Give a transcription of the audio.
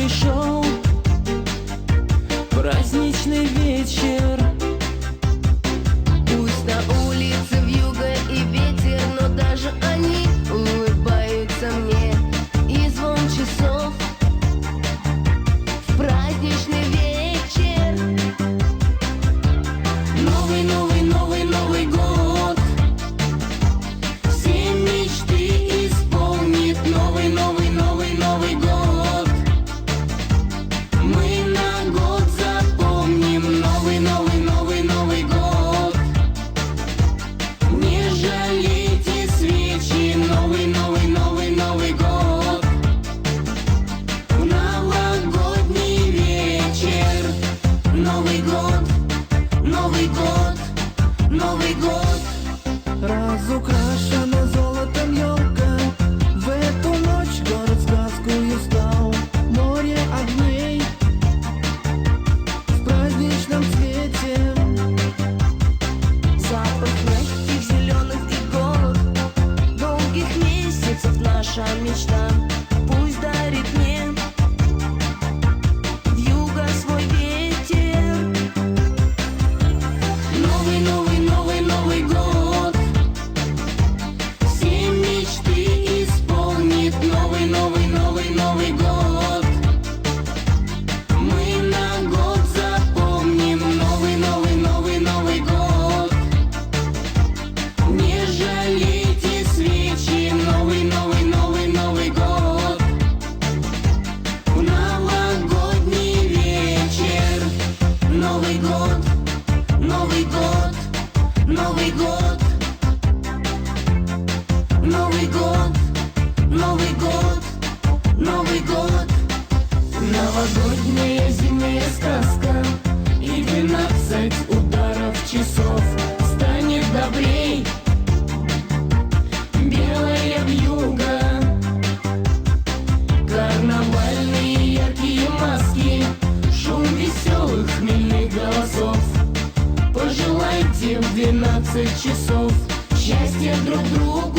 пришел праздничный вечер. Пусть на улице вьюга и ветер, но даже они улыбаются мне. И звон часов в праздничный вечер. Новый, новый, новый, Новый год все мечты исполнит. Новый, новый, новый, Новый год мы на год запомним. Новый, новый, новый, Новый год. Не жалейте свечи. Новый, новый, новый, Новый год. В новогодний вечер. Новый год, Новый год, Новый год. Разукрашена золотом елка, в эту ночь город сказкою стал. Море огней в праздничном цвете, Запах мягких зеленых иголок, долгих месяцев наша мечта. Пусть дарит мне вьюга свой ветер. Новый, новый, новый, Новый год все мечты исполнит. Новый, новый, новый, Новый год мы на год запомним. Новый, новый, новый, Новый год. Не жалейте свечи. Новый, новый, новый, Новый год. В новогодний вечер. Новый год, Новый год, Новый год. Новый год, Новый год, Новый год. Новогодняя зимняя сказка и 12 ударов часов. Станет добрей белая вьюга. Карнавальные яркие маски, шум веселых хмельных голосов. Пожелайте в 12 часов счастья друг другу